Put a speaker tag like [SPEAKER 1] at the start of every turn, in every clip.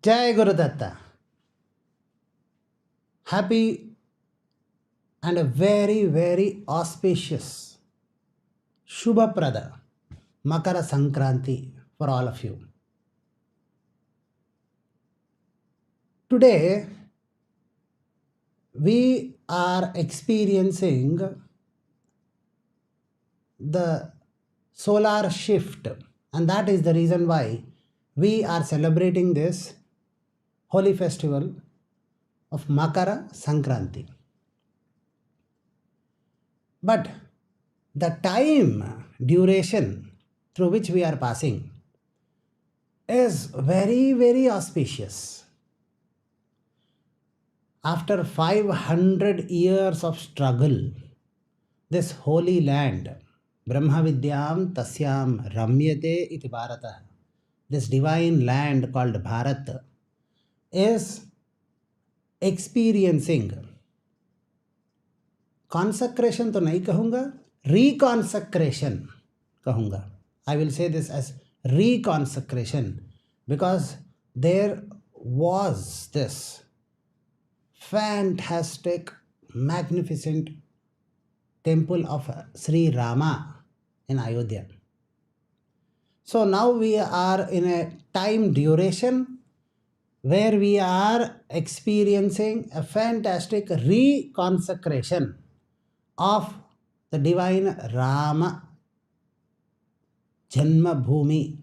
[SPEAKER 1] Jai Guru Datta. Happy and a very, very auspicious Shubhaprada Makar Sankranti for all of you. Today, we are experiencing the solar shift, and that is the reason why we are celebrating this holy festival of Makar Sankranti. But the time duration through which we are passing is very, very auspicious. After 500 years of struggle, this holy land, Brahma Vidyam Tasyam Ramyate iti Bharata, this divine land called Bharat, is experiencing consecration to nahi kahunga, re-consecration kahunga. I will say this as re-consecration because there was this fantastic, magnificent temple of Shree Rama in Ayodhya. So now we are in a time duration where we are experiencing a fantastic re-consecration of the divine Ram Janma Bhoomi.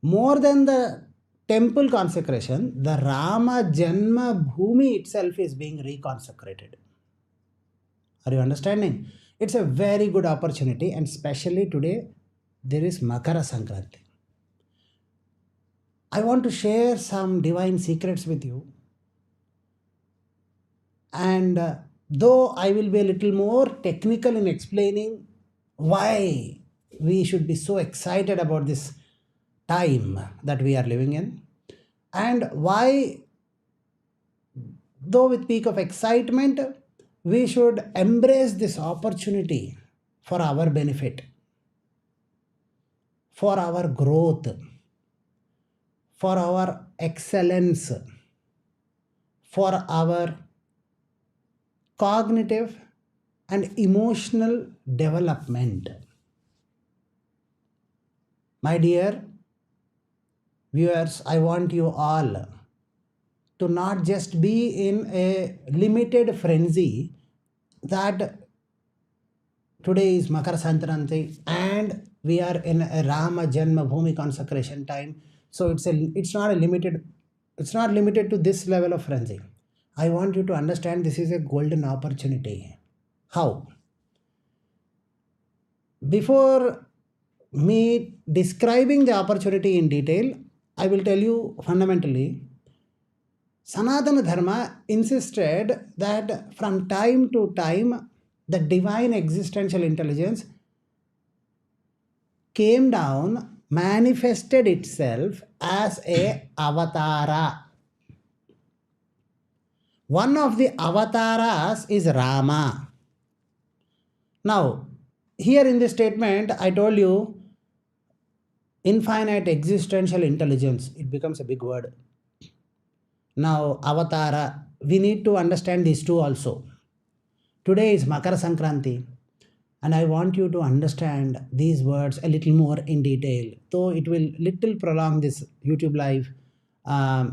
[SPEAKER 1] More than the temple consecration, the Rama Janma Bhoomi itself is being reconsecrated. Are you understanding? It's a very good opportunity, and especially today there is Makar Sankranti. I want to share some divine secrets with you, and though I will be a little more technical in explaining why we should be so excited about this time that we are living in, and why, though with peak of excitement, we should embrace this opportunity for our benefit, for our growth, for our excellence, for our cognitive and emotional development. My dear viewers, I want you all to not just be in a limited frenzy that today is Makar Sankranti and we are in a Rama Janma Bhoomi consecration time. So it's not limited to this level of frenzy. I want you to understand this is a golden opportunity. How? Before me describing the opportunity in detail, I will tell you fundamentally, Sanatana Dharma insisted that from time to time, the divine existential intelligence came down, manifested itself as a avatara. One of the avataras is Rama. Now, here in this statement, I told you infinite existential intelligence. It becomes a big word. Now, avatara, we need to understand these two also. Today is Makar Sankranti, and I want you to understand these words a little more in detail. Though it will little prolong this YouTube live a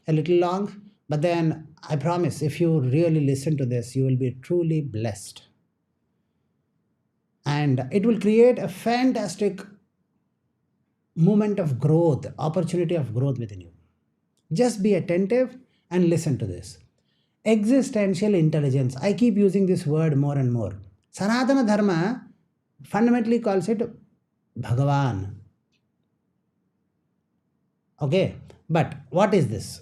[SPEAKER 1] little long, but then I promise if you really listen to this, you will be truly blessed. And it will create a fantastic moment of growth, opportunity of growth within you. Just be attentive and listen to this. Existential intelligence. I keep using this word more and more. Sanatana Dharma fundamentally calls it Bhagavan. Okay, but what is this?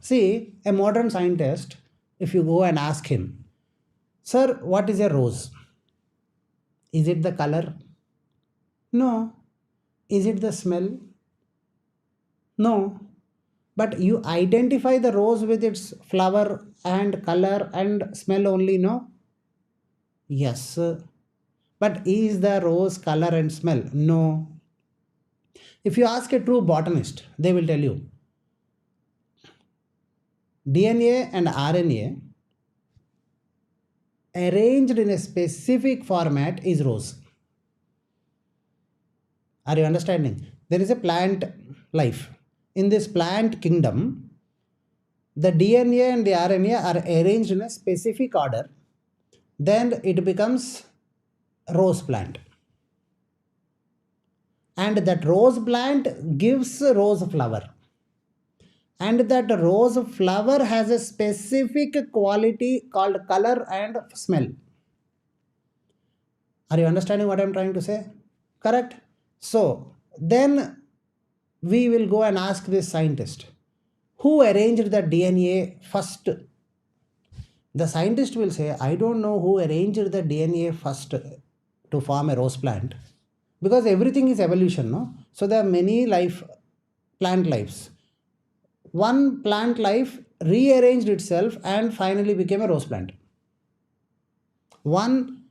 [SPEAKER 1] See, a modern scientist, if you go and ask him, sir, what is a rose? Is it the color? No. Is it the smell? No. But you identify the rose with its flower and color and smell only, no? Yes. But is the rose color and smell? No. If you ask a true botanist, they will tell you DNA and RNA arranged in a specific format is rose. Are you understanding? There is a plant life. In this plant kingdom, the DNA and the RNA are arranged in a specific order. Then it becomes rose plant. And that rose plant gives rose flower. And that rose flower has a specific quality called color and smell. Are you understanding what I am trying to say? Correct? So, then we will go and ask this scientist, who arranged the DNA first? The scientist will say, I don't know who arranged the DNA first to form a rose plant. Because everything is evolution, no? So there are many plant lives. One plant life rearranged itself and finally became a rose plant. One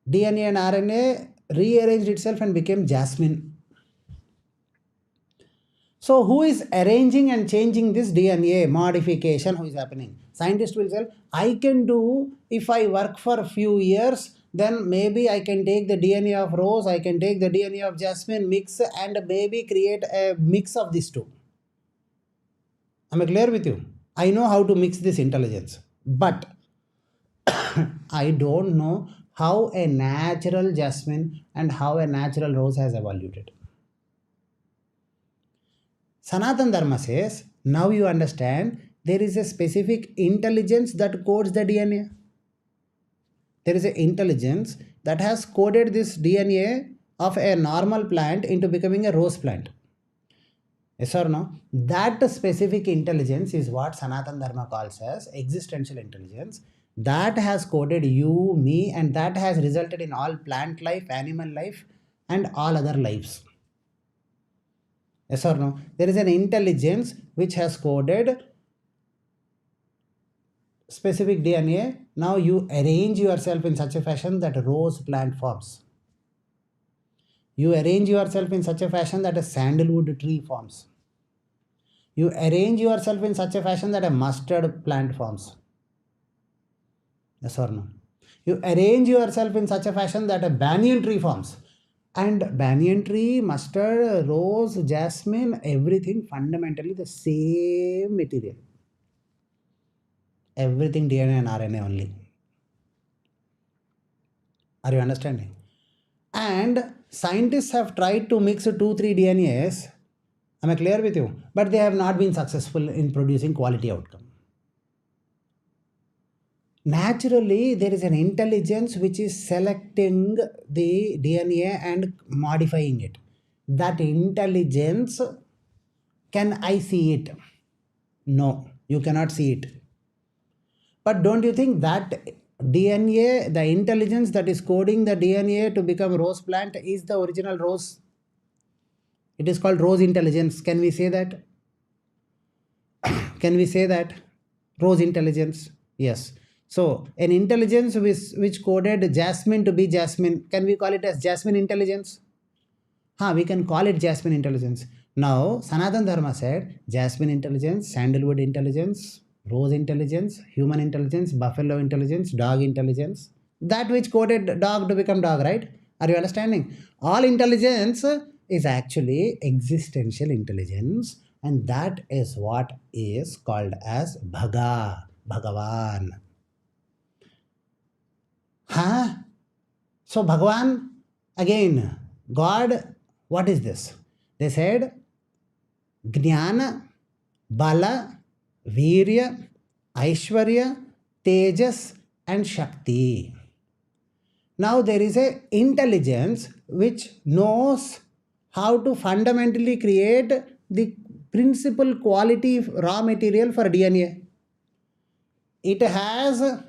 [SPEAKER 1] DNA and RNA rearranged itself and became jasmine. So who is arranging and changing this DNA modification? Who is happening? Scientists will say, I can do, if I work for a few years, then maybe I can take the DNA of rose, I can take the DNA of jasmine, mix and maybe create a mix of these two. Am I clear with you? I know how to mix this intelligence, but I don't know how a natural jasmine and how a natural rose has evolved. Sanatana Dharma says, now you understand, there is a specific intelligence that codes the DNA. There is an intelligence that has coded this DNA of a normal plant into becoming a rose plant. Yes or no? That specific intelligence is what Sanatana Dharma calls as existential intelligence. That has coded you, me, and that has resulted in all plant life, animal life, and all other lives. Yes or no? There is an intelligence which has coded specific DNA. Now you arrange yourself in such a fashion that a rose plant forms. You arrange yourself in such a fashion that a sandalwood tree forms. You arrange yourself in such a fashion that a mustard plant forms. Yes or no? You arrange yourself in such a fashion that a banyan tree forms. And banyan tree, mustard, rose, jasmine, everything fundamentally the same material. Everything DNA and RNA only. Are you understanding? And scientists have tried to mix 2-3 DNAs. Am I clear with you? But they have not been successful in producing quality outcome. Naturally, there is an intelligence which is selecting the DNA and modifying it. That intelligence, can I see it? No, you cannot see it. But don't you think that DNA, the intelligence that is coding the DNA to become rose plant is the original rose? It is called rose intelligence. Can we say that? Can we say that? Rose intelligence. Yes. So, an intelligence which coded jasmine to be jasmine, can we call it as jasmine intelligence? We can call it jasmine intelligence. Now, Sanatana Dharma said, jasmine intelligence, sandalwood intelligence, rose intelligence, human intelligence, buffalo intelligence, dog intelligence. That which coded dog to become dog, right? Are you understanding? All intelligence is actually existential intelligence, and that is what is called as Bhagavan. So Bhagavan, again, God, what is this? They said, Jnana, Bala, Virya, Aishwarya, Tejas, and Shakti. Now there is a intelligence which knows how to fundamentally create the principal quality raw material for DNA. It has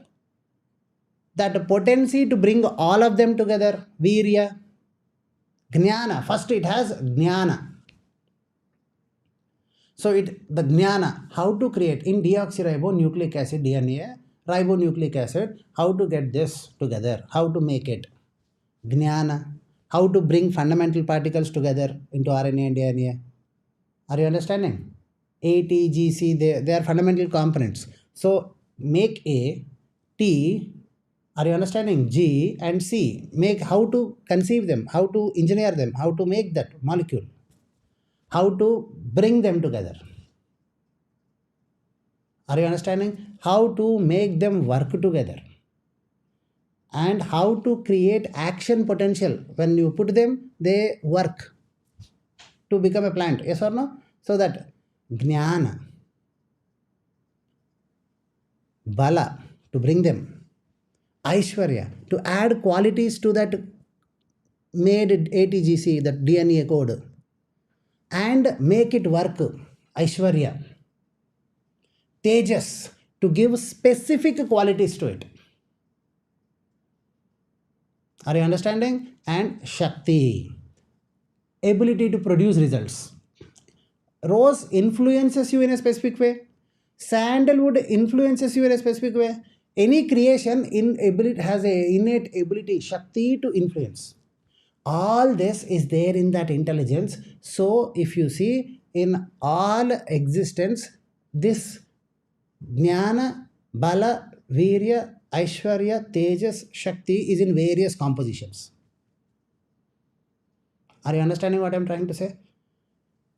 [SPEAKER 1] that potency to bring all of them together. Virya, Jnana. First it has Jnana. So the Jnana, how to create in deoxyribonucleic acid DNA, ribonucleic acid, how to get this together, how to make it. Jnana. how to bring fundamental particles together into RNA and DNA. Are you understanding? A, T, G, C, they are fundamental components. So make A, T, are you understanding? G and C. Make how to conceive them, how to engineer them, how to make that molecule, how to bring them together. Are you understanding? How to make them work together. And how to create action potential. When you put them, they work to become a plant. Yes or no? So that Jnana, Bala, to bring them, Aishwarya, to add qualities to that made ATGC, that DNA code, and make it work, Aishwarya. Tejas, to give specific qualities to it. Are you understanding? And Shakti, ability to produce results. Rose influences you in a specific way. Sandalwood influences you in a specific way. Any creation has an innate ability, Shakti, to influence. All this is there in that intelligence. So if you see, in all existence, this Jnana, Bala, Virya, Aishwarya, Tejas, Shakti is in various compositions. Are you understanding what I am trying to say?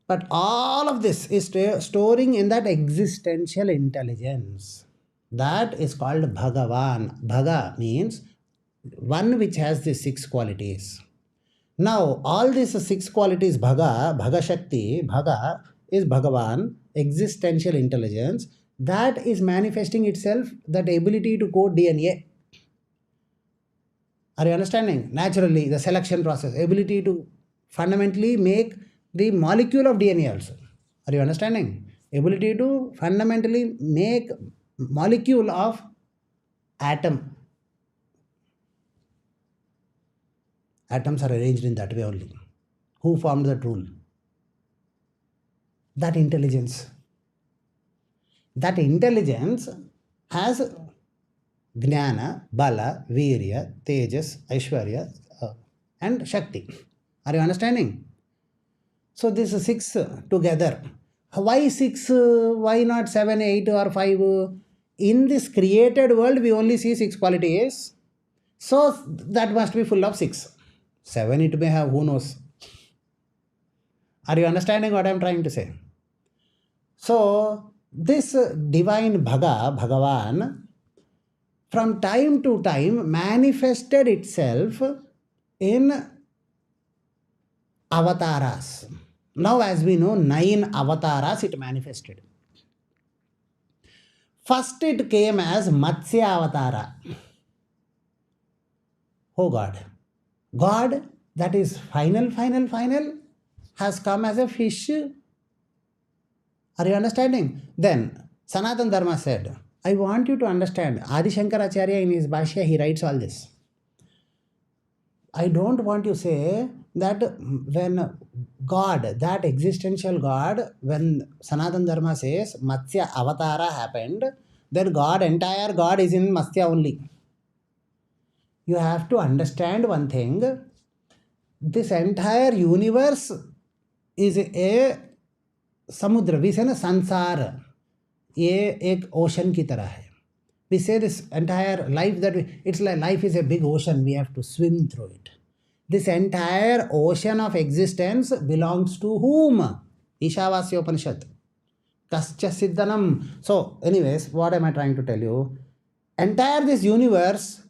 [SPEAKER 1] But all of this is storing in that existential intelligence. That is called Bhagavan. Bhaga means one which has the 6 qualities. Now, all these 6 qualities, Bhaga Shakti, Bhaga is Bhagavan, existential intelligence, that is manifesting itself, that ability to code DNA. Are you understanding? Naturally, the selection process, ability to fundamentally make the molecule of DNA also. Are you understanding? Ability to fundamentally make molecule of atom. Atoms are arranged in that way only. Who formed that rule? That intelligence. That intelligence has Jnana, Bala, Virya, Tejas, Aishwarya, and Shakti. Are you understanding? So this is 6 together. Why 6? Why not 7, 8 or 5? In this created world, we only see 6 qualities. So that must be full of 6. 7 it may have, who knows? Are you understanding what I am trying to say? So this divine Bhagavan, from time to time manifested itself in avatars. Now as we know, 9 avatars it manifested. First it came as Matsya Avatara. Oh God. God, that is final, has come as a fish. Are you understanding? Then Sanatana Dharma said, I want you to understand. Adi Shankaracharya in his Bhashya, he writes all this. I don't want to say that when God, that existential God, when Sanatana Dharma says Matsya Avatara happened, then God, entire God is in Matsya only. You have to understand one thing. This entire universe is a samudra. We say na sansar. ये एक ocean की तरह है. We say this entire life that it's like life is a big ocean. We have to swim through it. This entire ocean of existence belongs to whom? Ishavasya Upanishad. Kascha Siddhanam. So, anyways, what am I trying to tell you? Entire this universe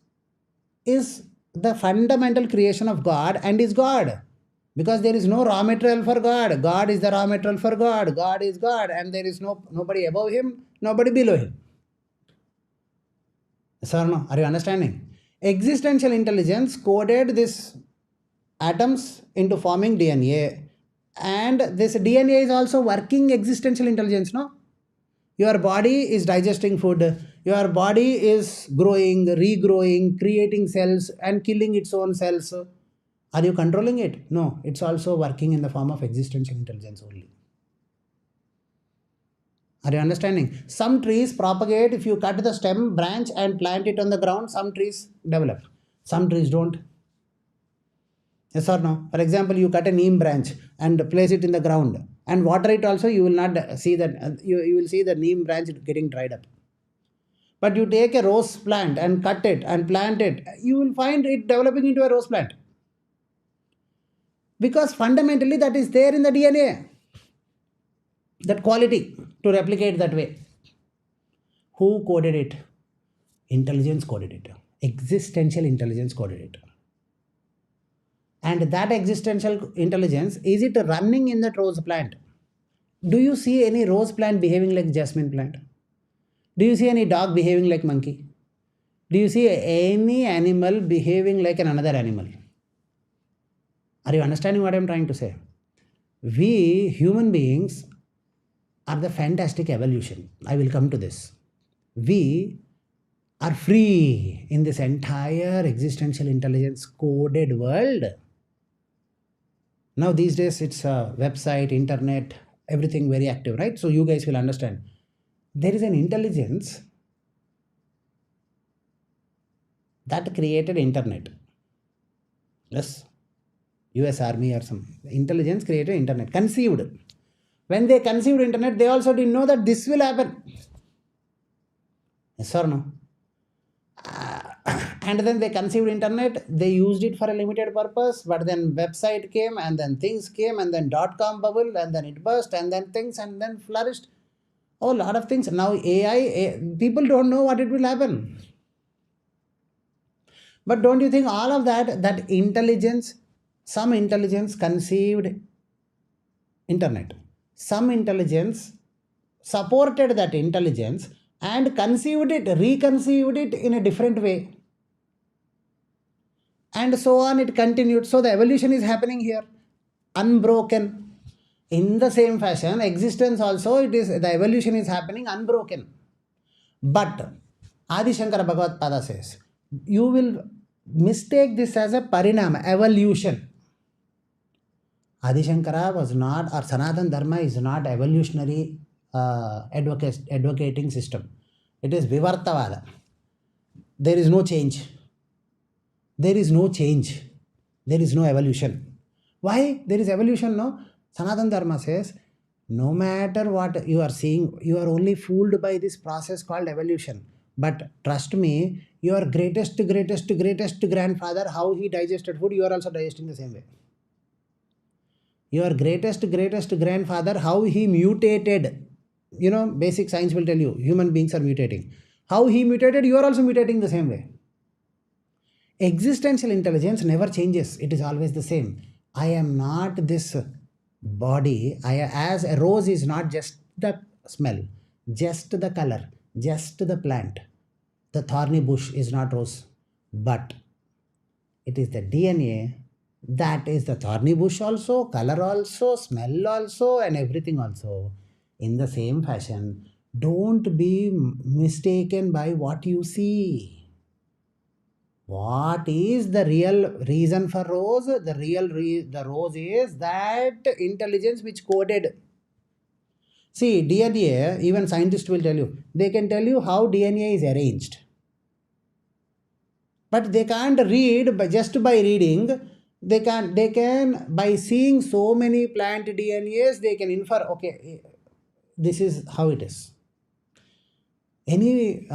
[SPEAKER 1] is the fundamental creation of God and is God. Because there is no raw material for God. God is the raw material for God. God is God and there is nobody above Him, nobody below Him. Yes or no? Are you understanding? Existential intelligence coded these atoms into forming DNA. And this DNA is also working existential intelligence, no? Your body is digesting food. Your body is growing, regrowing, creating cells and killing its own cells. Are you controlling it? No, it's also working in the form of existential intelligence only. Are you understanding? Some trees propagate if you cut the stem branch and plant it on the ground. Some trees develop. Some trees don't. Yes or no? For example, you cut a neem branch and place it in the ground and water it also, you will not see that, you will see the neem branch getting dried up. But you take a rose plant and cut it and plant it, you will find it developing into a rose plant. Because fundamentally that is there in the DNA, that quality to replicate that way. Who coded it? Intelligence coded it. Existential intelligence coded it. And that existential intelligence, is it running in that rose plant? Do you see any rose plant behaving like jasmine plant? Do you see any dog behaving like monkey? Do you see any animal behaving like another animal? Are you understanding what I am trying to say? We human beings are the fantastic evolution. I will come to this. We are free in this entire existential intelligence coded world. Now these days it's a website, internet, everything very active, right? So you guys will understand. There is an intelligence that created internet. Yes, US Army or some intelligence created internet, conceived. When they conceived internet, they also didn't know that this will happen. Yes or no? And then they conceived internet, they used it for a limited purpose, but then website came and then things came and then .com bubble and then it burst and then things and then flourished. Oh, a lot of things. Now AI, people don't know what it will happen. But don't you think all of that intelligence, some intelligence conceived internet, some intelligence supported that intelligence and conceived it, reconceived it in a different way. And so on, it continued. So the evolution is happening here, unbroken. In the same fashion, existence also, the evolution is happening unbroken. But Adi Shankara Bhagavad Pada says, you will mistake this as a parinama, evolution. Adi Shankara was not, or Sanatana Dharma is not evolutionary advocating system. It is Vivartavada. There is no change. There is no change. There is no evolution. Why? There is evolution, no? Sanatana Dharma says, no matter what you are seeing, you are only fooled by this process called evolution. But trust me, your greatest grandfather, how he digested food, you are also digesting the same way. Your greatest grandfather, how he mutated, basic science will tell you, human beings are mutating. How he mutated, you are also mutating the same way. Existential intelligence never changes. It is always the same. I am not this body. As a rose is not just the smell, just the color, just the plant. The thorny bush is not rose, but it is the DNA that is the thorny bush also, color also, smell also, and everything also. In the same fashion, don't be mistaken by what you see. What is the real reason for rose? The rose is that intelligence which coded. See, DNA, even scientists will tell you, they can tell you how DNA is arranged. But they can't read just by reading. They can by seeing so many plant DNAs, they can infer, okay, this is how it is. Any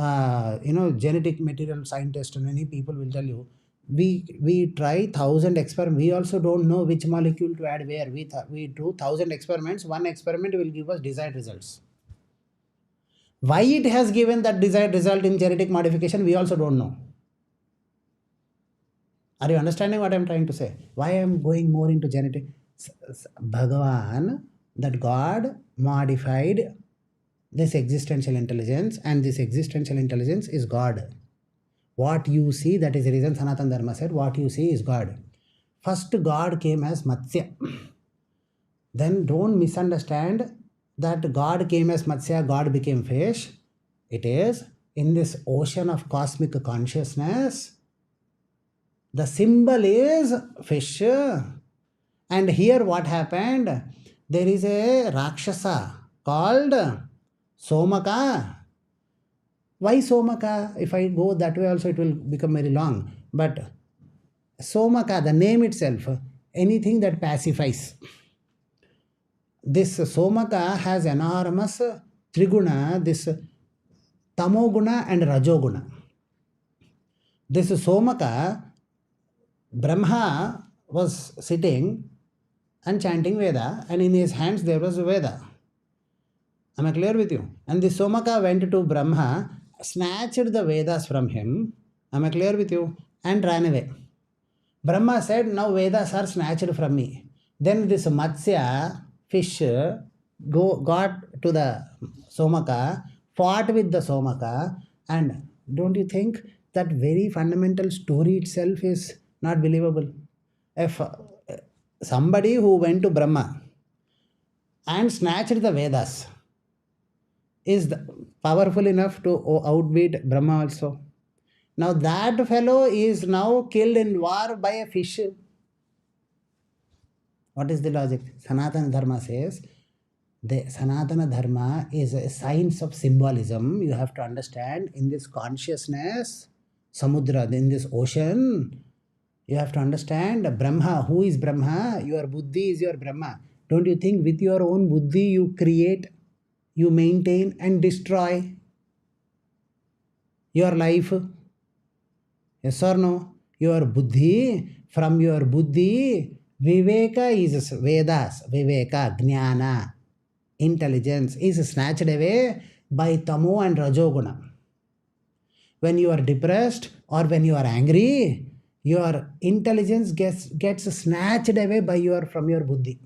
[SPEAKER 1] genetic material scientist and many people will tell you, we try 1,000 experiments. We also don't know which molecule to add where. We do 1,000 experiments. One experiment will give us desired results. Why it has given that desired result in genetic modification, we also don't know. Are you understanding what I am trying to say? Why I am going more into genetic? Bhagavan, that God modified this existential intelligence, and this existential intelligence is God. What you see, that is the reason Sanatana Dharma said, what you see is God. First, God came as Matsya. Then don't misunderstand that God came as Matsya, God became fish. It is in this ocean of cosmic consciousness. The symbol is fish. And here what happened? There is a Rakshasa called Somaka. Why Somaka? If I go that way also, it will become very long. But Somaka, the name itself, anything that pacifies. This Somaka has enormous Triguna, this Tamoguna and Rajoguna. This Somaka, Brahma was sitting and chanting Veda, and in his hands there was Veda. Am I clear with you? And the Somaka went to Brahma, snatched the Vedas from him. Am I clear with you? And ran away. Brahma said, now Vedas are snatched from me. Then this Matsya, fish, got to the Somaka, fought with the Somaka, and don't you think that very fundamental story itself is not believable? If somebody who went to Brahma and snatched the Vedas is powerful enough to outbeat Brahma also. Now that fellow is now killed in war by a fish. What is the logic? Sanatana Dharma says, the Sanatana Dharma is a science of symbolism. You have to understand, in this consciousness, Samudra, in this ocean, you have to understand Brahma. Who is Brahma? Your Buddhi is your Brahma. Don't you think with your own Buddhi you create, you maintain and destroy your life? Yes or no? Your Buddhi, from your Buddhi, Viveka is Vedas, Viveka, Jnana, intelligence is snatched away by Tamo and Rajoguna. When you are depressed or when you are angry, your intelligence gets snatched away from your Buddhi.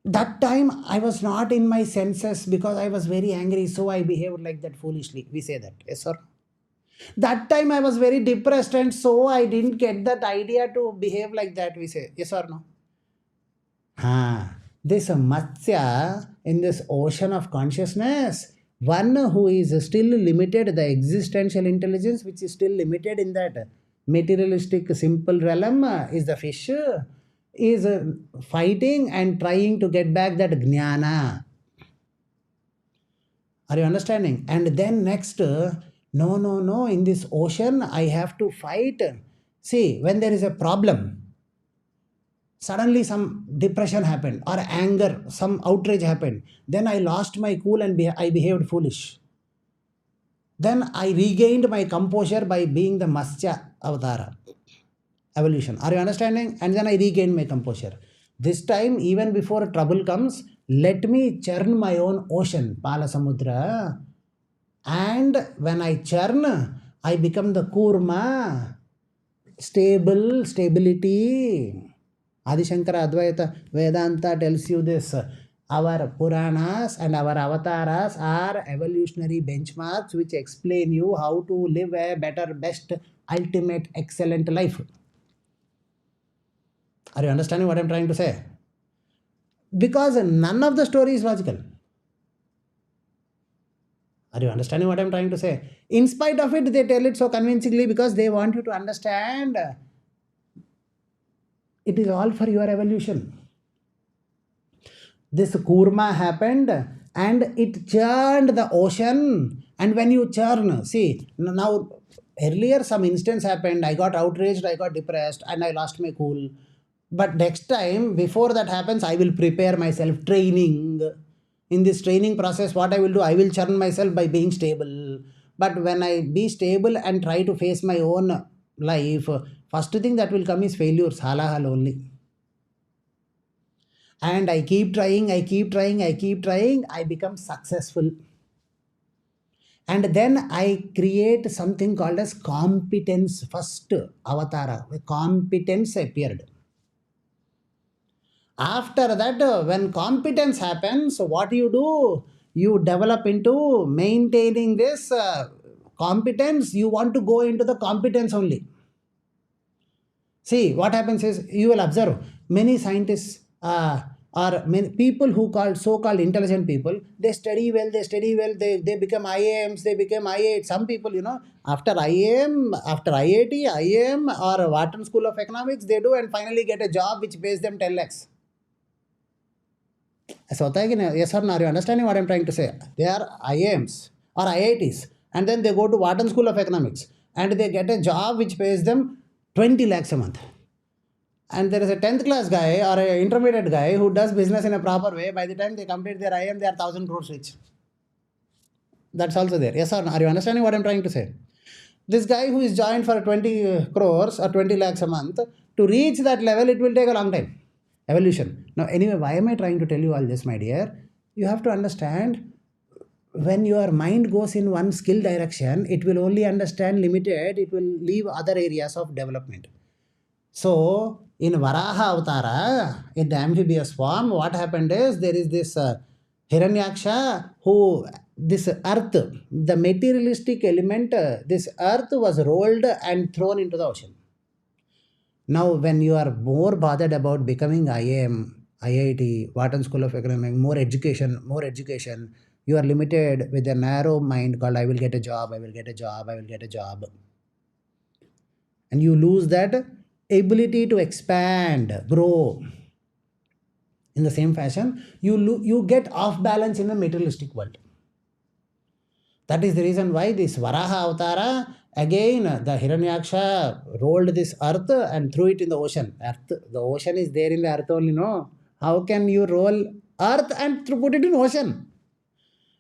[SPEAKER 1] That time I was not in my senses because I was very angry, so I behaved like that foolishly. We say that, yes or no? That time I was very depressed and so I didn't get that idea to behave like that. We say, yes or no? This Matsya in this ocean of consciousness, one who is still limited, the existential intelligence which is still limited in that materialistic simple realm, is the fish, is fighting and trying to get back that jnana. Are you understanding? And then next, no, in this ocean I have to fight. See, when there is a problem, suddenly some depression happened or anger, some outrage happened. Then I lost my cool and I behaved foolish. Then I regained my composure by being the Matsya Avatara, evolution. Are you understanding? And then I regained my composure. This time, even before trouble comes, let me churn my own ocean, Pala Samudra. And when I churn, I become the Kurma, stability. Adi Shankara Advaita Vedanta tells you this. Our Puranas and our avatars are evolutionary benchmarks which explain you how to live a better, best, ultimate, excellent life. Are you understanding what I'm trying to say? Because none of the story is logical. Are you understanding what I'm trying to say? In spite of it, they tell it so convincingly because they want you to understand it is all for your evolution. This Kurma happened and it churned the ocean. And when you churn, see, now earlier some instance happened, I got outraged, I got depressed and I lost my cool. But next time, before that happens, I will prepare myself, training. In this training process, what I will do, I will churn myself by being stable. But when I be stable and try to face my own life, first thing that will come is failures, halahal only. And I keep trying, I become successful. And then I create something called as competence. First avatara, competence appeared. After that, when competence happens, what do? You develop into maintaining this competence. You want to go into the competence only. See, what happens is, you will observe, many scientists or many people who so-called intelligent people, they study well, they become IAMs, they become IA. Some people, after IAM, after IIT, IAM or Wharton School of Economics, they do and finally get a job which pays them 10 lakhs. So, yes or no? Are you understanding what I'm trying to say? They are IAMs or IITs and then they go to Wharton School of Economics. and they get a job which pays them 20 lakhs a month. And there is a 10th class guy or an intermediate guy who does business in a proper way. By the time they complete their IM, they are 1,000 crores rich. That's also there. Yes or no? Are you understanding what I'm trying to say? This guy who is joined for 20 crores or 20 lakhs a month, to reach that level, it will take a long time. Evolution. Now, anyway, why am I trying to tell you all this, my dear? You have to understand, when your mind goes in one skill direction, it will only understand limited, it will leave other areas of development. So, in Varaha Avatara, in the amphibious form, what happened is, there is this Hiranyaksha who, this earth, the materialistic element, this earth was rolled and thrown into the ocean. Now, when you are more bothered about becoming IIM, IIT, Wharton School of Economics, more education, you are limited with a narrow mind called, I will get a job, I will get a job, I will get a job. And you lose that ability to expand, grow. In the same fashion, you get off balance in the materialistic world. That is the reason why this Varaha Avatara, again, the Hiranyaksha rolled this earth and threw it in the ocean. The ocean is there in the earth only, no? How can you roll earth and put it in ocean?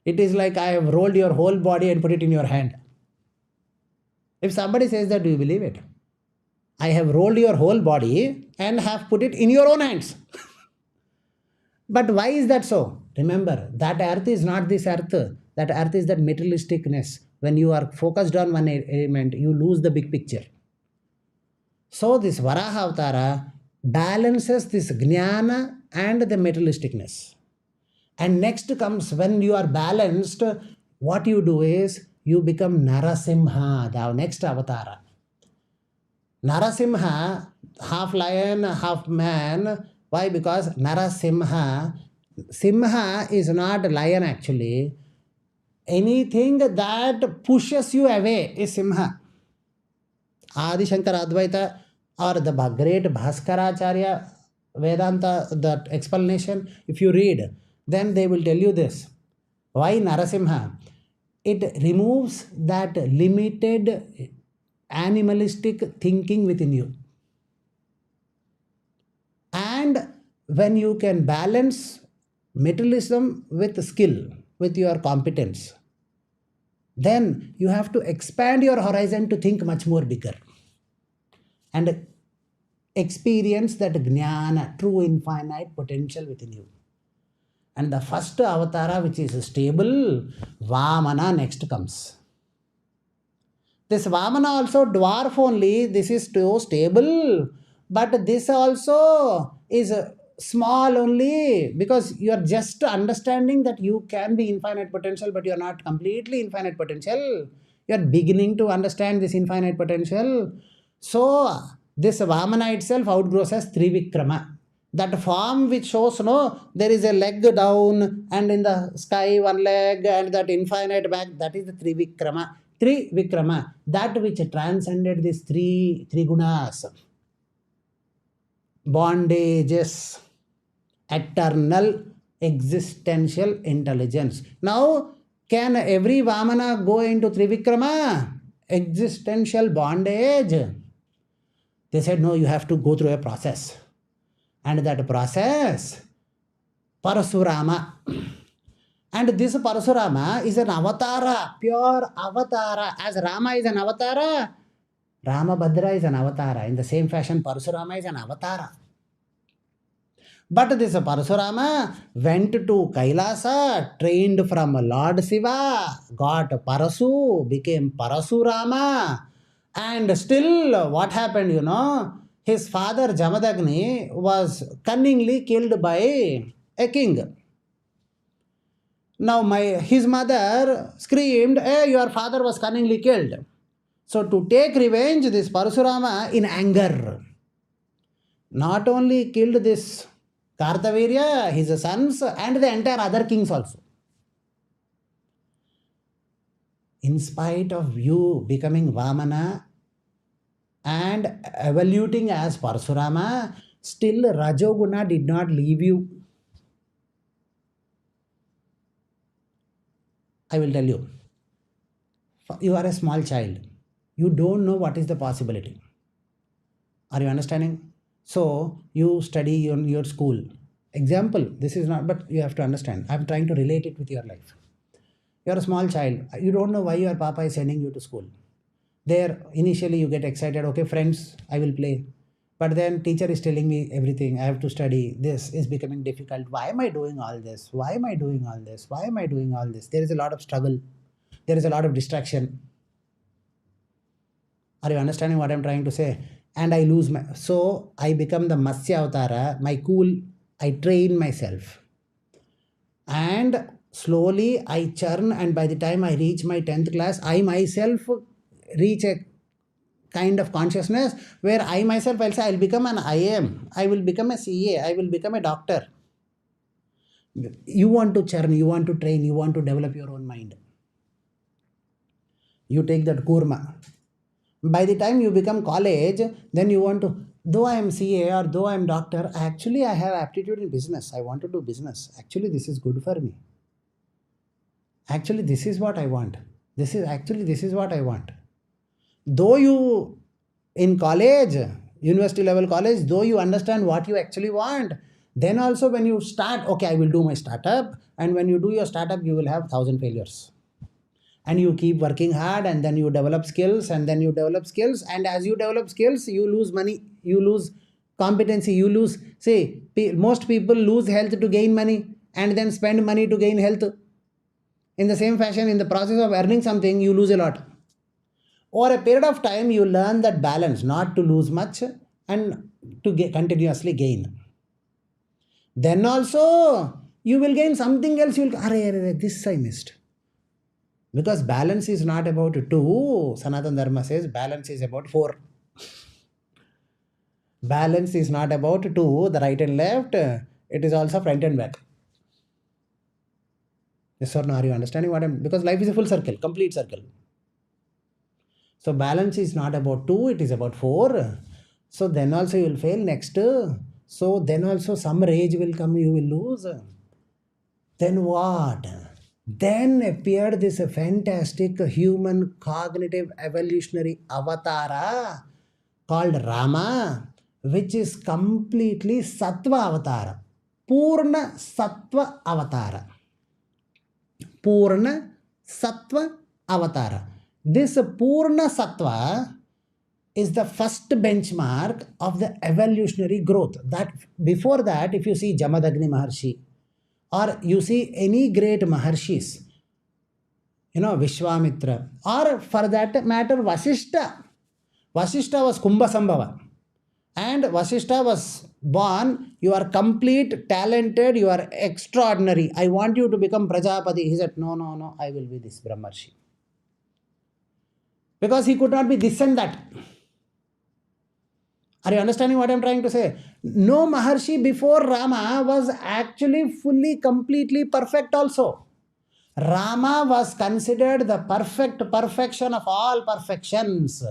[SPEAKER 1] It is like I have rolled your whole body and put it in your hand. If somebody says that, do you believe it? I have rolled your whole body and have put it in your own hands. But why is that so? Remember, that earth is not this earth. That earth is that materialisticness. When you are focused on one element, you lose the big picture. So this Varaha Avatara balances this Jnana and the materialisticness. And next comes, when you are balanced, what you do is, you become Narasimha, the next Avatara. Narasimha, half lion, half man. Why? Because Narasimha, Simha is not lion actually. Anything that pushes you away is Simha. Adi Shankara Advaita or the great Bhaskaracharya Vedanta, that explanation, if you read, then they will tell you this. Why Narasimha? It removes that limited animalistic thinking within you. And when you can balance materialism with skill, with your competence, then you have to expand your horizon to think much more bigger and experience that jnana, true infinite potential within you. And the first avatara, which is stable, Vamana, next comes. This Vamana also dwarf only, this is too stable, but this also is small only, because you are just understanding that you can be infinite potential, but you are not completely infinite potential. You are beginning to understand this infinite potential. So this Vamana itself outgrows as Trivikrama. That form which shows, no, there is a leg down and in the sky one leg and that infinite back, that is the Trivikrama. Trivikrama, that which transcended these three gunas. Bondages, eternal existential intelligence. Now, can every Vamana go into Trivikrama? Existential bondage? They said, no, you have to go through a process. And that process, Parasurama. And this Parasurama is an avatara, pure avatara. As Rama is an avatara, Ramabhadra is an avatara. In the same fashion, Parasurama is an avatara. But this Parasurama went to Kailasa, trained from Lord Shiva, got Parasu, became Parasurama. And still, what happened, his father Jamadagni was cunningly killed by a king. Now his mother screamed, hey, your father was cunningly killed. So to take revenge, this Parasurama in anger not only killed this Kartavirya, his sons, and the entire other kings also. In spite of you becoming Vamana and evoluting as Parasurama, still Rajoguna did not leave you. I will tell you. You are a small child. You don't know what is the possibility. Are you understanding? So you study in your school. Example, this is not, but you have to understand. I'm trying to relate it with your life. You're a small child. You don't know why your papa is sending you to school. There, initially you get excited. Okay, friends, I will play. But then teacher is telling me everything. I have to study. This is becoming difficult. Why am I doing all this? Why am I doing all this? Why am I doing all this? There is a lot of struggle. There is a lot of distraction. Are you understanding what I'm trying to say? And I lose my, so I become the Matsya Avatara, my cool, I train myself. And slowly I churn, and by the time I reach my 10th class, I myself reach a kind of consciousness where I myself, I'll say, I'll become an IAM, I will become a CA, I will become a doctor. You want to churn, you want to train, you want to develop your own mind. You take that kurma. By the time you become college, then you want to, though I am CA or though I am doctor, actually I have aptitude in business. I want to do business. Actually, this is good for me. Actually, this is what I want. This is what I want. Though you, in college, university level college, though you understand what you actually want, then also when you start, okay, I will do my startup. And when you do your startup, you will have 1,000 failures. And you keep working hard, and then you develop skills, and then you develop skills, and as you develop skills, you lose money, you lose competency, you lose, say, most people lose health to gain money and then spend money to gain health. In the same fashion, in the process of earning something, you lose a lot. Over a period of time, you learn that balance, not to lose much and to continuously gain. Then also, you will gain something else, you will, this I missed. Because balance is not about 2. Sanatana Dharma says balance is about 4. Balance is not about 2, the right and left. It is also front and back. Yes or no? Are you understanding what I'm... Because life is a full circle, complete circle. So balance is not about 2, it is about 4. So then also you will fail next. So then also some rage will come, you will lose. Then what? Then appeared this fantastic human cognitive evolutionary avatara called Rama, which is completely Sattva avatara. Purna Sattva avatara. Purna Sattva avatara. This Purna Sattva is the first benchmark of the evolutionary growth. That before that, if you see Jamadagni Maharshi, or you see any great Maharshis, Vishwamitra, or for that matter, Vasishta. Vasishta was Kumbhasambhava. And Vasishta was born, you are complete, talented, you are extraordinary. I want you to become Prajapati. He said, no, I will be this Brahmarshi. Because he could not be this and that. Are you understanding what I'm trying to say? No Maharshi before Rama was actually fully, completely perfect also. Rama was considered the perfection of all perfections.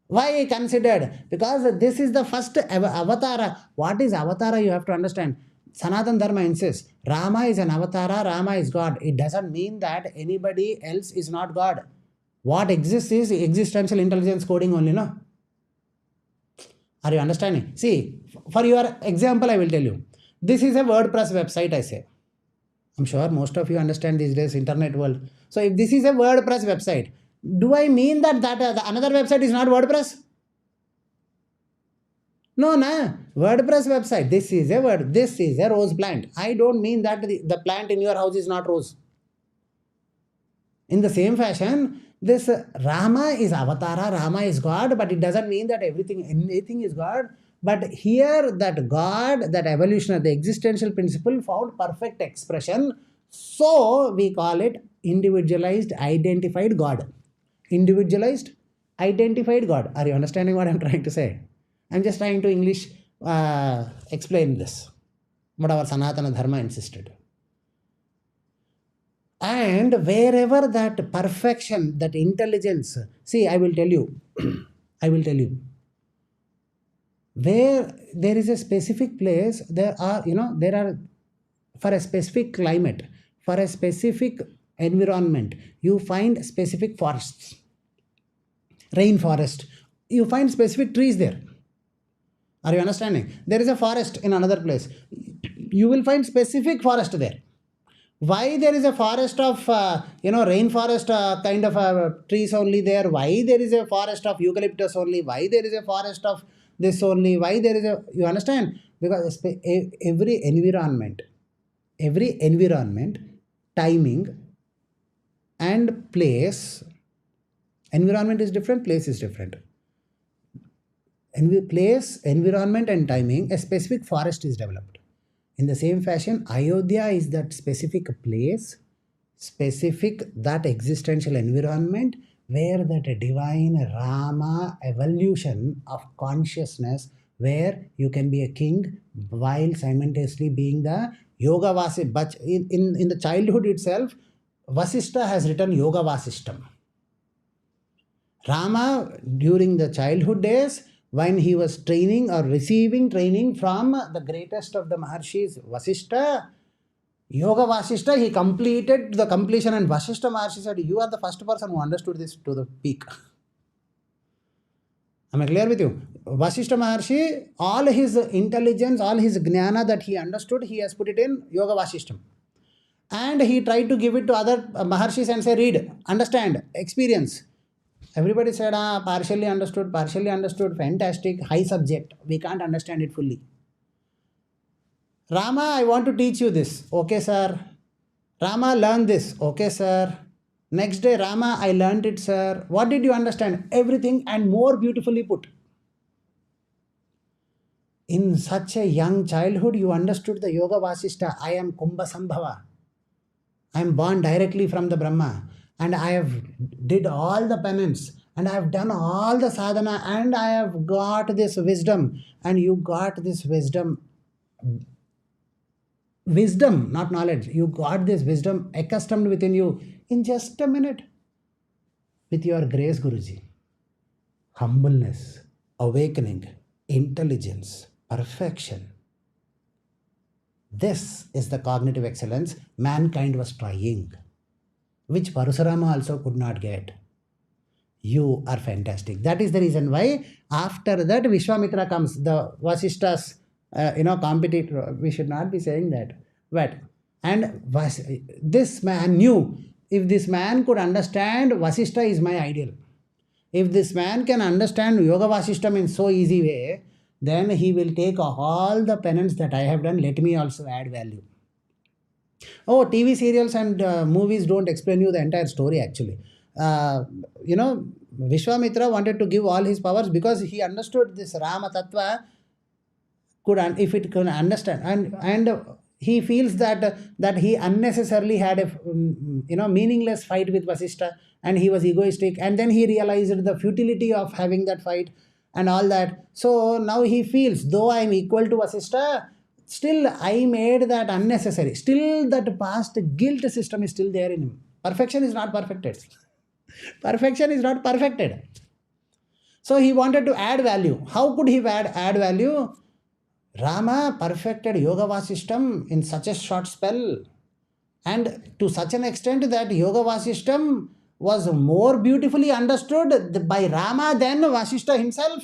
[SPEAKER 1] Why considered? Because this is the first avatara. What is avatara? You have to understand. Sanatana Dharma insists, Rama is an avatara, Rama is God. It doesn't mean that anybody else is not God. What exists is existential intelligence coding only, no? Are you understanding? See, for your example, I will tell you. This is a WordPress website, I say. I'm sure most of you understand these days, internet world. So if this is a WordPress website, do I mean that another website is not WordPress? No, WordPress website. This is a rose plant. I don't mean that the plant in your house is not rose. In the same fashion, this Rama is avatara, Rama is God, but it doesn't mean that anything is God. But here that God, that evolution, the existential principle found perfect expression. So we call it individualized, identified God. Individualized, identified God. Are you understanding what I'm trying to say? I'm just trying to English explain this. What our Sanatana Dharma insisted. And wherever that perfection, that intelligence, see, I will tell you, where there is a specific place, there are, for a specific climate, for a specific environment, you find specific forests. Rainforest. You find specific trees there. Are you understanding? There is a forest in another place. You will find specific forest there. Why there is a forest of, rainforest kind of trees only there? Why there is a forest of eucalyptus only? Why there is a forest of this only? Why there is a, you understand? Because every environment, timing and place, environment is different, place is different. Place, environment and timing, a specific forest is developed. In the same fashion, Ayodhya is that specific place, specific that existential environment where that divine Rama evolution of consciousness, where you can be a king while simultaneously being the Yoga Vasishta. But in the childhood itself, Vasishta has written Yoga Vasishtam. Rama, during the childhood days, when he was training or receiving training from the greatest of the Maharshis, Vasishta, Yoga Vasishta, he completed the completion, and Vasishta Maharshi said, you are the first person who understood this to the peak. Am I clear with you? Vasishta Maharshi, all his intelligence, all his jnana that he understood, he has put it in Yoga Vasishtam. And he tried to give it to other Maharshis and say, read, understand, experience. Everybody said, partially understood, fantastic, high subject. We can't understand it fully. Rama, I want to teach you this. Okay, sir. Rama, learn this. Okay, sir. Next day, Rama, I learned it, sir. What did you understand? Everything and more beautifully put. In such a young childhood, you understood the Yoga Vasishta. I am Kumbha Sambhava. I am born directly from the Brahma. And I have did all the penance, and I have done all the sadhana, and I have got this wisdom, and you got this wisdom, not knowledge. You got this wisdom accustomed within you in just a minute. With your grace, Guruji. Humbleness, awakening, intelligence, perfection. This is the cognitive excellence mankind was trying, which Parashurama also could not get. You are fantastic. That is the reason why after that Vishwamitra comes, the Vasishta's, competitor. We should not be saying that. But, and this man knew, if this man could understand, Vasishta is my ideal. If this man can understand Yoga Vasishtam in so easy way, then he will take all the penance that I have done. Let me also add value. Oh, TV serials and movies don't explain you the entire story actually. Vishwamitra wanted to give all his powers because he understood this Rama Tattva, if it could understand. And he feels that he unnecessarily had a meaningless fight with Vasishta, and he was egoistic. And then he realized the futility of having that fight and all that. So now he feels, though I am equal to Vasishta, still I made that unnecessary. Still that past guilt system is still there in him. Perfection is not perfected. Perfection is not perfected. So he wanted to add value. How could he add value? Rama perfected Yoga Vasishtam in such a short spell, and to such an extent that Yoga Vasishtam was more beautifully understood by Rama than Vasishta himself.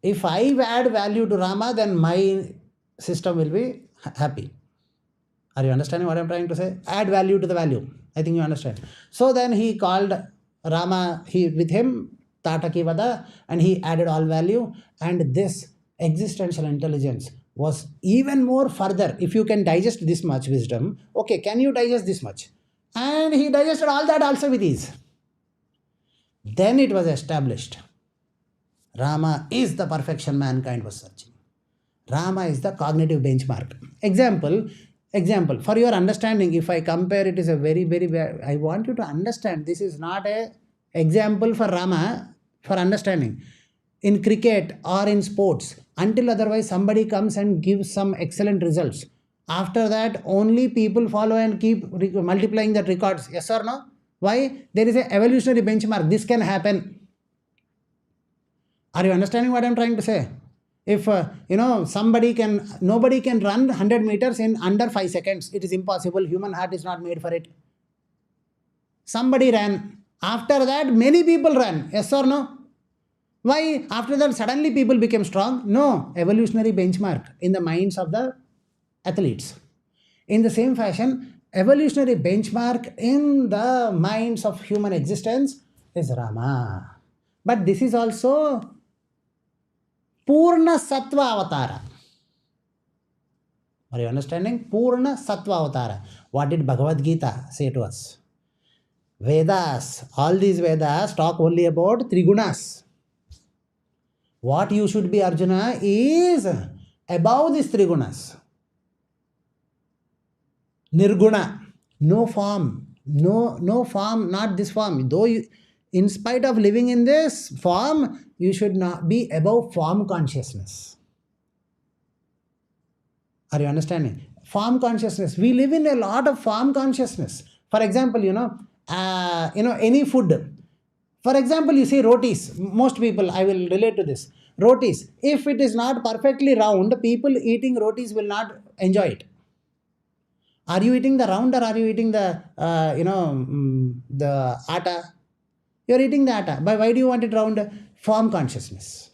[SPEAKER 1] If I add value to Rama, then my system will be happy. Are you understanding what I am trying to say? Add value to the value. I think you understand. So then he called Rama, with him, Tataki Vada, and he added all value. And this existential intelligence was even more further. If you can digest this much wisdom, okay, can you digest this much? And he digested all that also with ease. Then it was established. Rama is the perfection mankind was searching. Rama is the cognitive benchmark. Example, for your understanding, if I compare, it is a very, very, I want you to understand, this is not a example for Rama for understanding. In cricket or in sports, until otherwise somebody comes and gives some excellent results. After that, only people follow and keep multiplying that records. Yes or no? Why? There is an evolutionary benchmark. This can happen. Are you understanding what I am trying to say? If, nobody can run 100 meters in under 5 seconds. It is impossible. Human heart is not made for it. Somebody ran. After that, many people ran. Yes or no? Why? After that, suddenly people became strong? No. Evolutionary benchmark in the minds of the athletes. In the same fashion, evolutionary benchmark in the minds of human existence is Rama. But this is also Purna Sattva Avatara. Are you understanding? Purna Sattva Avatara. What did Bhagavad Gita say to us? Vedas, all these Vedas talk only about Trigunas. What you should be, Arjuna, is above these Trigunas. Nirguna, no form, no form, not this form. Though you, in spite of living in this form, you should not be above form consciousness. Are you understanding? Form consciousness. We live in a lot of form consciousness. For example, any food. For example, you see rotis. Most people, I will relate to this. Rotis. If it is not perfectly round, people eating rotis will not enjoy it. Are you eating the round or are you eating the the atta? You are eating the atta. But why do you want it round? Form consciousness.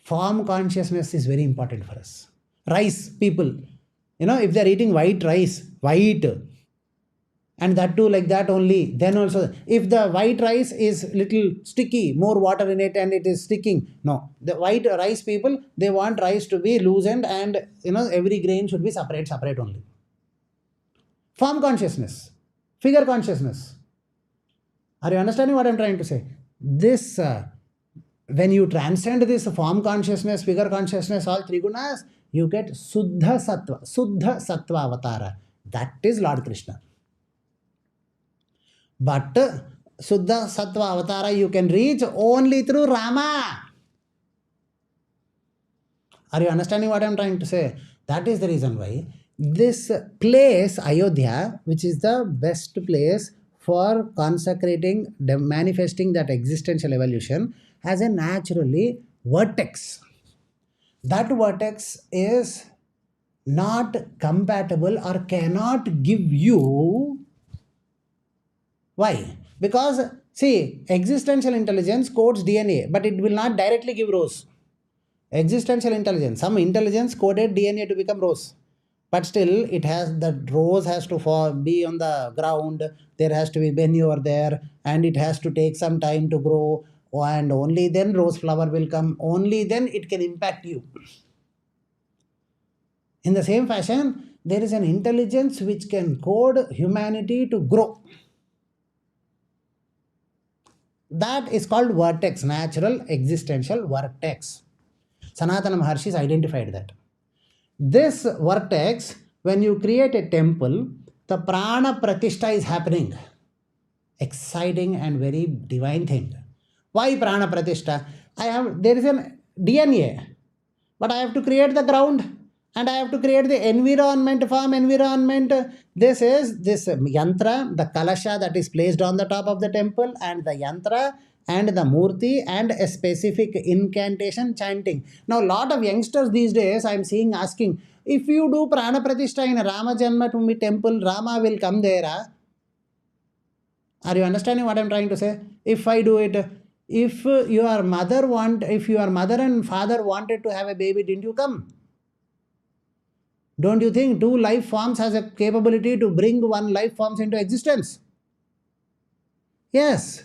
[SPEAKER 1] Form consciousness is very important for us. Rice, people, if they are eating white rice, white, and that too like that only, then also, if the white rice is little sticky, more water in it and it is sticking, no. The white rice people, they want rice to be loosened and, every grain should be separate only. Form consciousness, figure consciousness. Are you understanding what I'm trying to say? This, when you transcend this form consciousness, figure consciousness, all three gunas, you get Suddha Sattva Avatara. That is Lord Krishna. But Suddha Sattva Avatara you can reach only through Rama. Are you understanding what I'm trying to say? That is the reason why this place, Ayodhya, which is the best place for consecrating, manifesting that existential evolution, has a naturally vortex. That vortex is not compatible or cannot give you. Why? Because, see, existential intelligence codes DNA, but it will not directly give rose. Existential intelligence, some intelligence coded DNA to become rose. But still, it has, the rose has to be on the ground, there has to be manure there, and it has to take some time to grow, and only then rose flower will come, only then it can impact you. In the same fashion, there is an intelligence which can code humanity to grow. That is called vortex, natural existential vortex. Sanatana Maharshis identified that. This vortex, when you create a temple, the prana pratishtha is happening. Exciting and very divine thing. Why prana pratishtha? There is a DNA, but I have to create the ground and I have to create the environment, farm environment. This is this yantra, the kalasha that is placed on the top of the temple, and the yantra and the murti and a specific incantation chanting. Now, a lot of youngsters these days I am seeing asking, if you do prana pratishtha in Ram Janma Bhoomi temple, Rama will come there. Are you understanding what I am trying to say? If I do it, if your mother and father wanted to have a baby, didn't you come? Don't you think two life forms has a capability to bring one life forms into existence? Yes.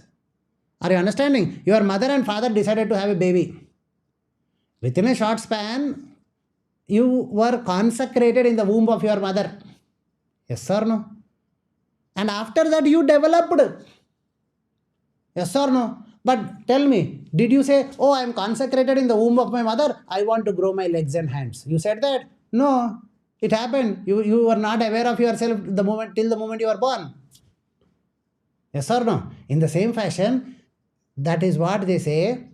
[SPEAKER 1] Are you understanding? Your mother and father decided to have a baby. Within a short span, you were consecrated in the womb of your mother. Yes or no? And after that you developed. Yes or no? But tell me, did you say, oh, I am consecrated in the womb of my mother, I want to grow my legs and hands? You said that? No. It happened. You were not aware of yourself till the moment you were born. Yes or no? In the same fashion, that is what they say,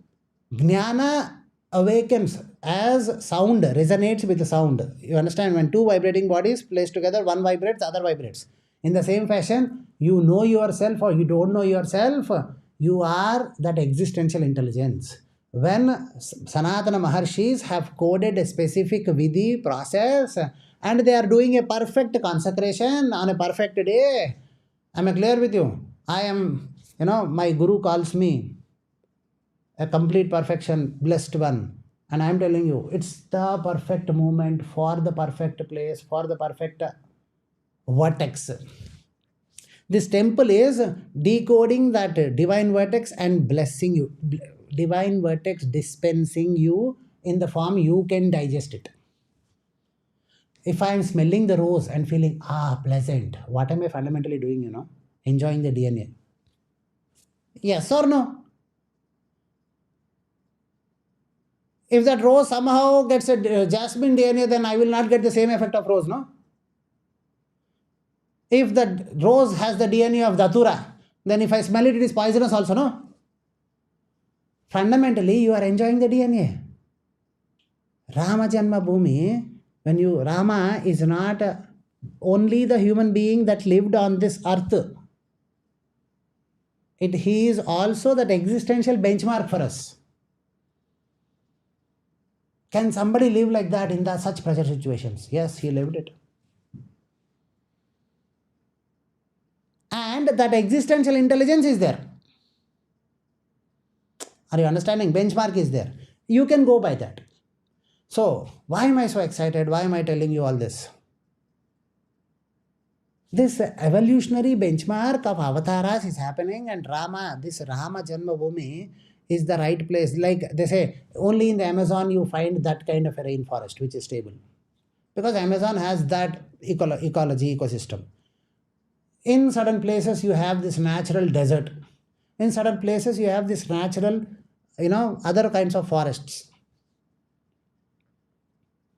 [SPEAKER 1] Jnana awakens as sound resonates with the sound. You understand? When two vibrating bodies placed together, one vibrates, the other vibrates. In the same fashion, you know yourself or you don't know yourself, you are that existential intelligence. When Sanatana Maharshis have coded a specific vidhi process and they are doing a perfect consecration on a perfect day, am I clear with you? I am My guru calls me a complete perfection, blessed one. And I'm telling you, it's the perfect moment for the perfect place, for the perfect vortex. This temple is decoding that divine vertex and blessing you. Divine vertex dispensing you in the form you can digest it. If I am smelling the rose and feeling, pleasant, what am I fundamentally doing, Enjoying the DNA. Yes or no? If that rose somehow gets a jasmine DNA, then I will not get the same effect of rose, no? If the rose has the DNA of Datura, then if I smell it, it is poisonous also, no? Fundamentally, you are enjoying the DNA. Rama Janma Bhoomi, Rama is not only the human being that lived on this earth. He is also that existential benchmark for us. Can somebody live like that in such pressure situations? Yes, he lived it. And that existential intelligence is there. Are you understanding? Benchmark is there. You can go by that. So, why am I so excited? Why am I telling you all this? This evolutionary benchmark of avatars is happening, and this Rama Janma Bhoomi is the right place. Like they say, only in the Amazon you find that kind of a rainforest which is stable. Because Amazon has that ecology, ecosystem. In certain places you have this natural desert. In certain places you have this natural, other kinds of forests.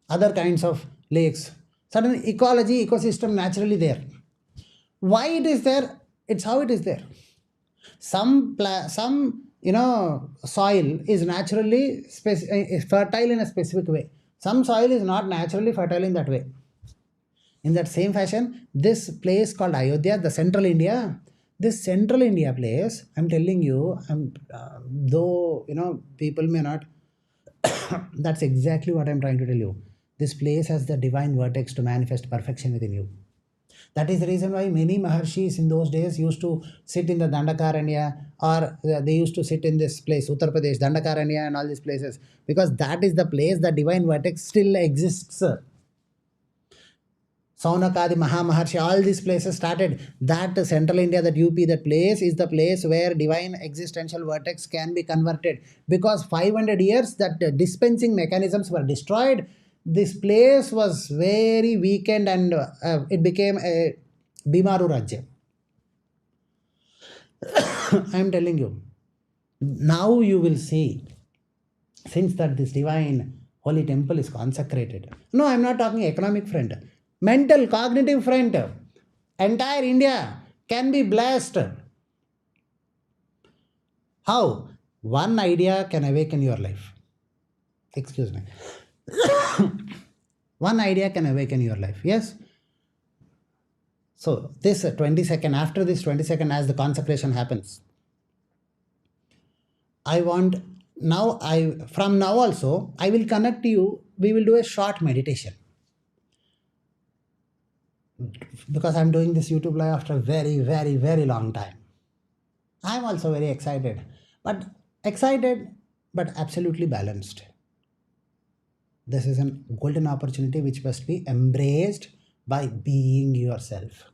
[SPEAKER 1] Other kinds of lakes. Certain ecology, ecosystem naturally there. Why it is there? It's how it is there. Some soil is naturally fertile in a specific way. Some soil is not naturally fertile in that way. In that same fashion, this place called Ayodhya, the central India, this central India place, I'm telling you, though people may not, that's exactly what I'm trying to tell you. This place has the divine vertex to manifest perfection within you. That is the reason why many Maharshis in those days used to sit in the Dandakaranya, or they used to sit in this place, Uttar Pradesh, Dandakaranya and all these places, because that is the place the divine vertex still exists. Saunakadi, Maharshi, all these places started. That central India, that UP, that place is the place where divine existential vertex can be converted. Because 500 years that dispensing mechanisms were destroyed, this place was very weakened, and it became a Bimaru Rajya. I am telling you, now you will see, since that this divine holy temple is consecrated. No, I am not talking economic front. Mental, cognitive front. Entire India can be blessed. How? One idea can awaken your life. Excuse me. One idea can awaken your life. Yes? So, this 20 second, after this 20 second, as the consecration happens, from now also, I will connect you. We will do a short meditation. Because I'm doing this YouTube live after a very, very, very long time. I'm also very excited, but absolutely balanced. This is a golden opportunity which must be embraced by being yourself.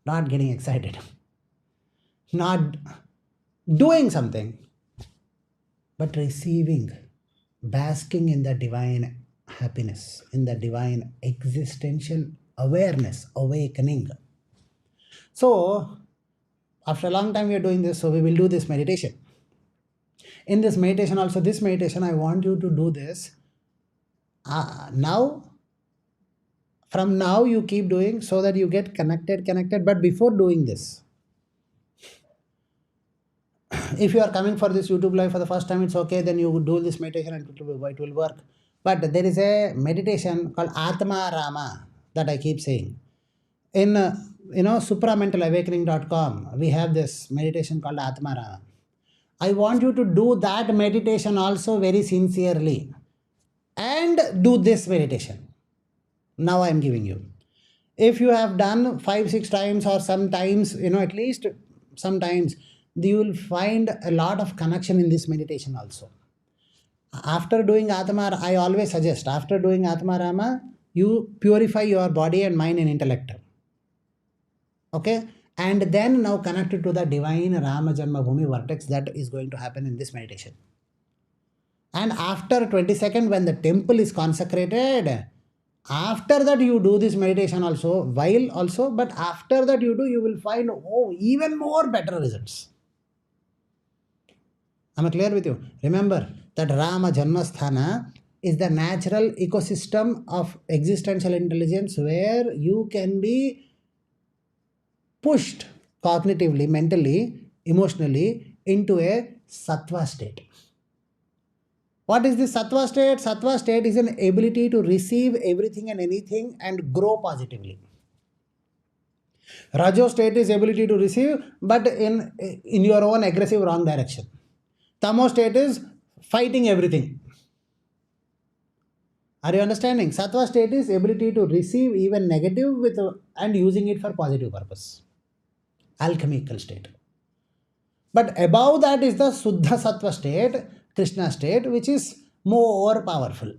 [SPEAKER 1] Not getting excited. Not doing something, but receiving, basking in the divine happiness, in the divine existential awareness, awakening. So, after a long time we are doing this, so we will do this meditation. In this meditation also, I want you to do this. Now, from now you keep doing so that you get connected. But before doing this, if you are coming for this YouTube live for the first time, it's okay. Then you do this meditation and it will work. But there is a meditation called atmarama that I keep saying. In supramantalawakening.com, we have this meditation called atmarama. I want you to do that meditation also very sincerely. And do this meditation. Now I am giving you. If you have done 5-6 times, or sometimes, at least sometimes, you will find a lot of connection in this meditation also. After doing Atmarama, I always suggest, after doing Atmarama, you purify your body and mind and intellect. Okay? And then now connected to the divine Ram Janma Bhoomi vortex that is going to happen in this meditation. And after 22nd, when the temple is consecrated, after that you do this meditation also, while also, but after that you do, you will find, even more better results. Am I clear with you? Remember that Rama Janmasthana is the natural ecosystem of existential intelligence where you can be pushed cognitively, mentally, emotionally into a sattva state. What is this sattva state? Sattva state is an ability to receive everything and anything and grow positively. Rajo state is ability to receive, but in your own aggressive wrong direction. Tamo state is fighting everything. Are you understanding? Sattva state is ability to receive even negative and using it for positive purpose. Alchemical state. But above that is the Suddha Sattva state, Krishna state, which is more powerful.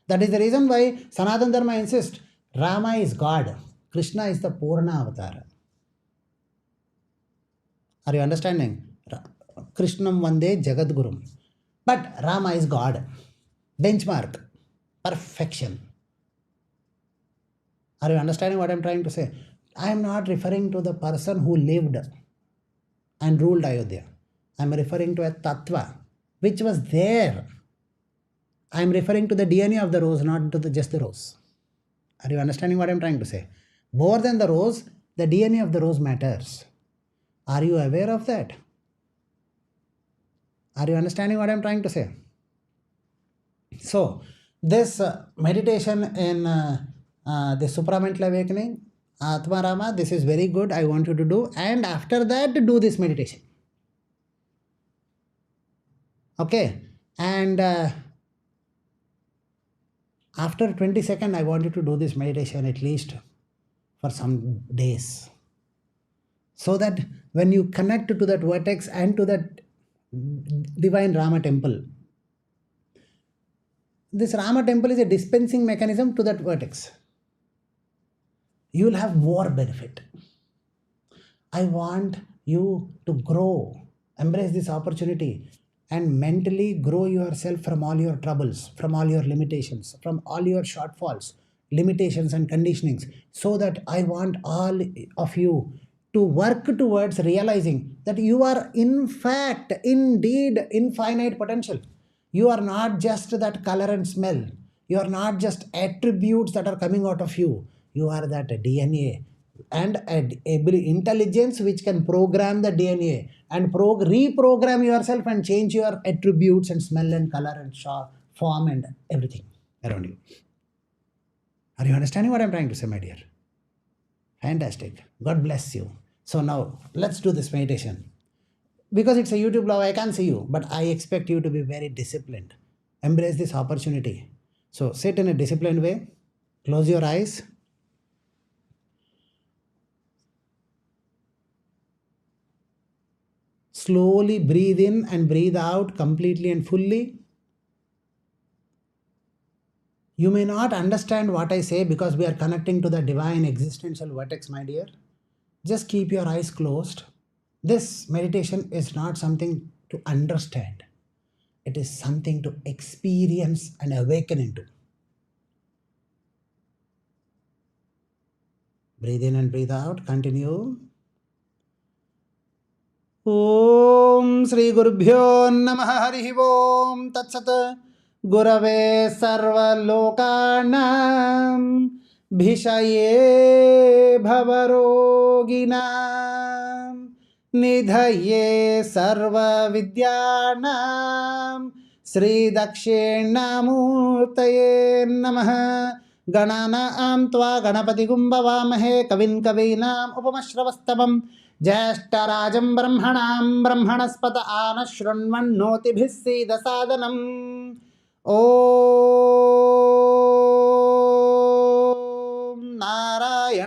[SPEAKER 1] That is the reason why Sanatana Dharma insists Rama is God, Krishna is the Purna avatar. Are you understanding? Krishnam Vande Jagadgurum. But Rama is God. Benchmark. Perfection. Are you understanding what I am trying to say? I am not referring to the person who lived and ruled Ayodhya. I am referring to a tattva which was there. I am referring to the DNA of the rose, not to just the rose. Are you understanding what I am trying to say? More than the rose, the DNA of the rose matters. Are you aware of that? Are you understanding what I am trying to say? So, this meditation in the supramental awakening, atmarama, this is very good. I want you to do. And after that, do this meditation. Okay. And after 22nd, I want you to do this meditation at least for some days. So that when you connect to that vortex and to that divine Rama temple, this Rama temple is a dispensing mechanism to that vortex. You will have more benefit. I want you to grow, embrace this opportunity and mentally grow yourself from all your troubles, from all your limitations, from all your shortfalls, limitations and conditionings, so that I want all of you to work towards realizing that you are in fact, indeed, infinite potential. You are not just that color and smell. You are not just attributes that are coming out of you. You are that DNA and intelligence which can program the DNA and reprogram yourself and change your attributes and smell and color and form and everything around you. Are you understanding what I'm trying to say, my dear? Fantastic. God bless you. So now let's do this meditation. Because it's a YouTube vlog, I can't see you, but I expect you to be very disciplined. Embrace this opportunity. So sit in a disciplined way. Close your eyes. Slowly breathe in and breathe out completely and fully. You may not understand what I say because we are connecting to the divine existential vortex, my dear. Just keep your eyes closed. This meditation is not something to understand. It is something to experience and awaken into. Breathe in and breathe out. Continue. Om Sri Gurubhyo Namaha Harihi Om Tat Sat Gurave Sarva Lokanam Bhishaye Bhavaroginam Nidhaye Sarva Vidyanam Sri Dakshinamurtaye Namaha Ganana Tva Ganapati Gumbavamahe Kavin Kavinam Upamashravasthabam Jyeshtarajam Brahmanam Brahmanaspata Anashrunvannotibhis Siddha Sadanam. Om Narayana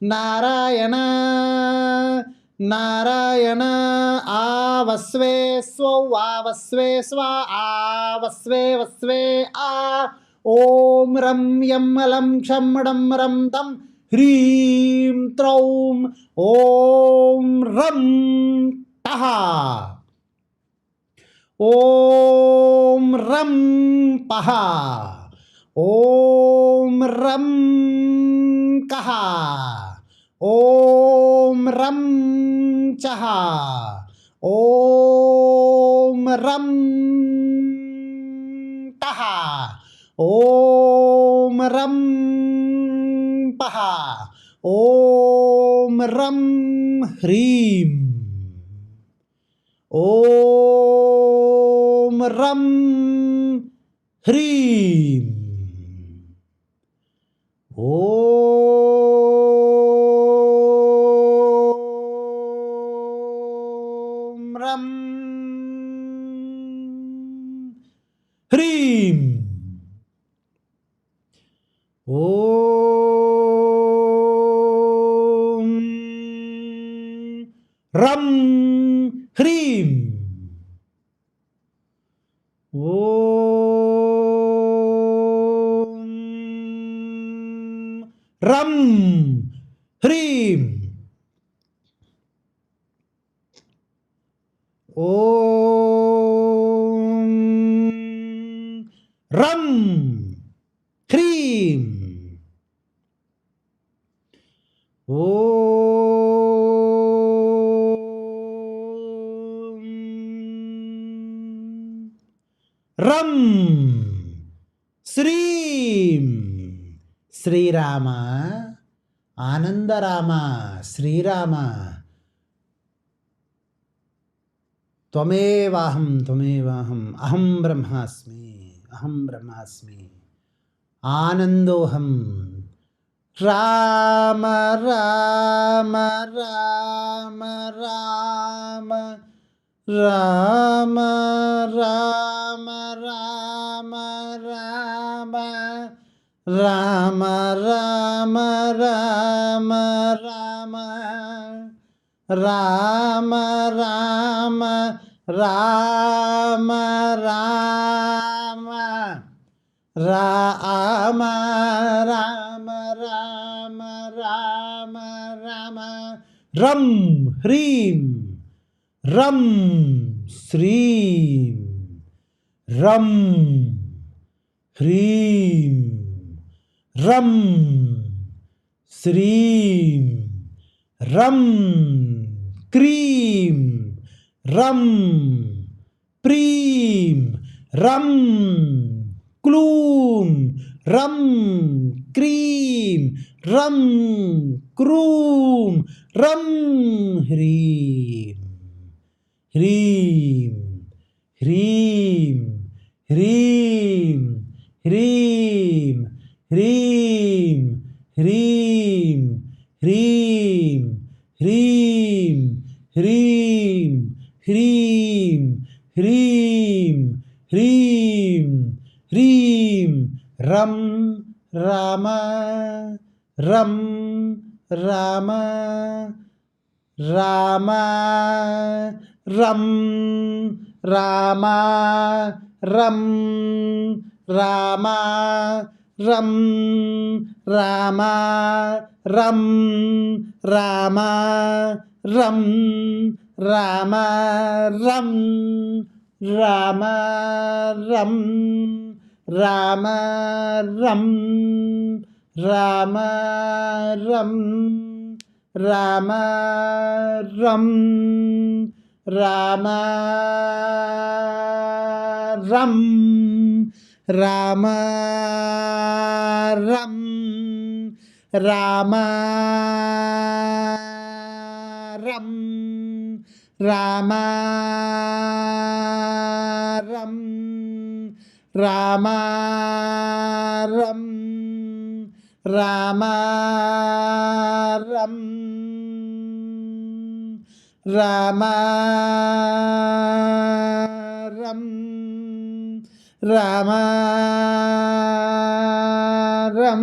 [SPEAKER 1] Narayana Narayana ఆవస్వే స్వౌ ఆవస్వే స్వా ఆవస్వే వస్వే ఆ ఓం రం యం లం క్షం డం రం తం హ్రీం త్రౌం ఓం రం టః ఓం రం పః ఓం రం కః ఓం రం చః ఓం రం టః ఓం రం పః ఓం రం హ్రీం ఓం రం హ్రీం ఓం రం హ్రీం ఓం రం హ్రీం ఓం రం హ్రీం ఓం రం హ్రీం ఓం రం శ్రీం శ్రీరామ ఆనందరామ శ్రీరామ త్వమేవాహం త్వమేవాహం అహం బ్రహ్మాస్మి ఆనందోహం రామ రామ రామ రామ రామ రామ రామ రామ రామ రామ రామ రామ రామ రామ రామ రామ రామ రామ రామ రం హ్రీం రం శ్రీం రం హ్రీం రం శ్రీం రం క్రీం రం ప్రీం రం క్లూం రం క్రీం రం క్రూం రం హ్రీం హ్రీం హ్రీం హ్రీం హ్రీం హ్రీం హ్రీం హ్రీం హ్రీం హ్రీం హ్రీం హ్రీం హ్రీం హ్రీం రం రామ రం రామ రామ రం రామ రం రామ రం రామ రం రామ రం రామ రం రామ రం రామ రం రామ రం రామ రం రామ రం రామ రం రామ రం రామ రం రామ రం రామ రం రామ రం రామ రం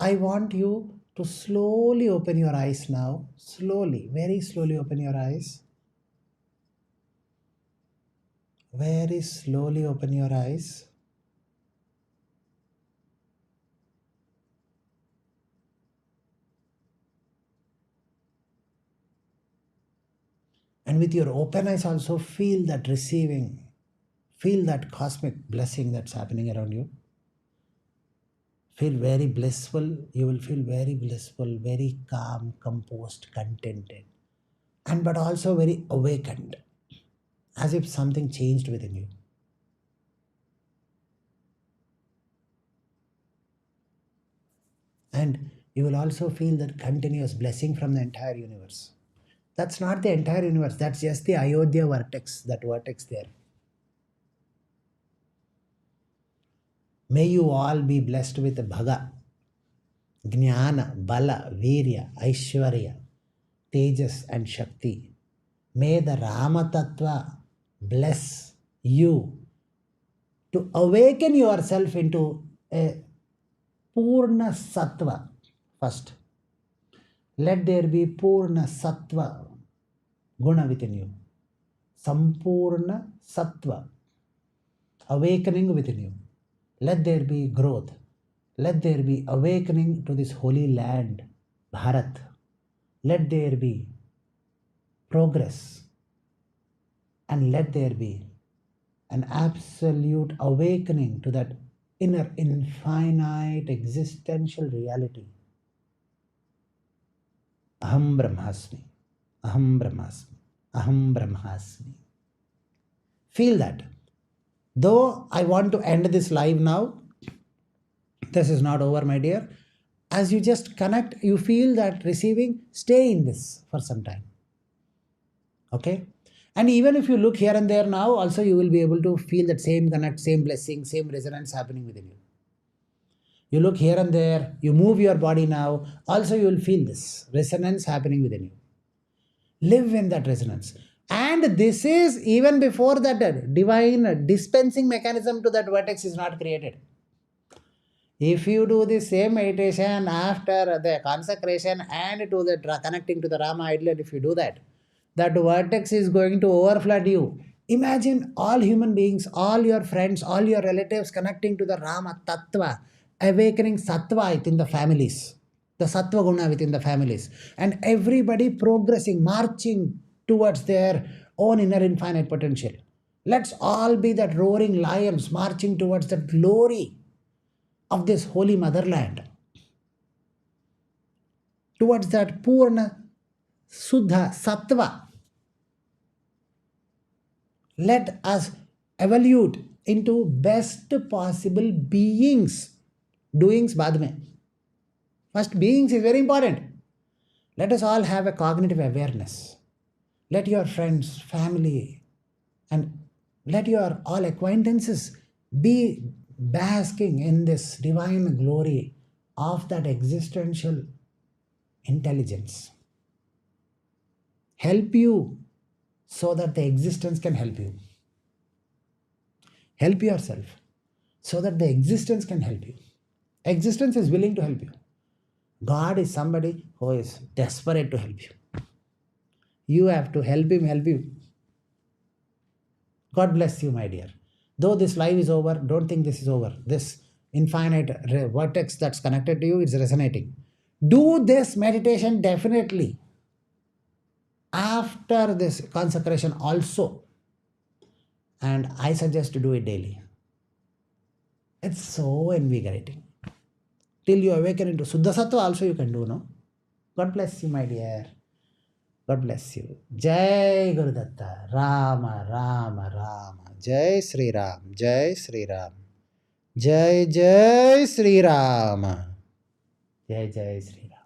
[SPEAKER 1] I want you to slowly open your eyes now. Slowly, very slowly open your eyes. Very slowly open your eyes. And with your open eyes, also feel that receiving, feel that cosmic blessing that's happening around you. Feel very blissful. You will feel very blissful, very calm, composed, contented, and but also very awakened, as if something changed within you. And you will also feel that continuous blessing from the entire universe. That's not the entire universe, that's just the Ayodhya vortex, that vortex there. May you all be blessed with Bhaga, Jnana, Bala, Virya, Aishwarya, Tejas and Shakti. May the Rama Tattva bless you to awaken yourself into a Purna Sattva first. Let there be Purna Sattva Guna within you. Sampurna Sattva awakening within you. Let there be growth. Let there be awakening to this holy land, Bharat. Let there be progress. And let there be an absolute awakening to that inner infinite existential reality. Aham Brahmasmi. Aham Brahmasmi. Aham Brahmasmi. Feel that. Though I want to end this live now, this is not over, my dear. As you just connect, you feel that receiving, stay in this for some time. Okay? And even if you look here and there now, also you will be able to feel that same connect, same blessing, same resonance happening within you. You look here and there, you move your body now, also you will feel this resonance happening within you. Live in that resonance. And this is even before that divine dispensing mechanism to that vortex is not created. If you do the same meditation after the consecration and to the connecting to the Rama ideal, if you do that, that vortex is going to overflood you. Imagine all human beings, all your friends, all your relatives connecting to the Rama Tattva, awakening Sattva within the families, the Sattva Guna within the families, and everybody progressing, marching towards their own inner infinite potential. Let's all be that roaring lions marching towards the glory of this holy motherland, towards that Purna Suddha Sattva. Let us evolve into best possible beings. Doings baad mein. First, beings is very important. Let us all have a cognitive awareness. Let your friends, family, and let your all acquaintances be basking in this divine glory of that existential intelligence. Help you so that the existence can help you. Help yourself so that the existence can help you. Existence is willing to help you. God is somebody who is desperate to help you. You have to help him help you. God bless you, my dear. Though this life is over, don't think this is over. This infinite vortex that's connected to you is resonating. Do this meditation definitely after this consecration also. And I suggest to do it daily. It's so invigorating. Till you awaken into Suddha Sattva also you can do, no? God bless you, my dear. God bless you. Jai Guru Datta. Rama, Rama, Rama. Jai Shree Ram. Jai Shree Ram. Jai Jai Shree Rama. Jai Jai Shree Ram.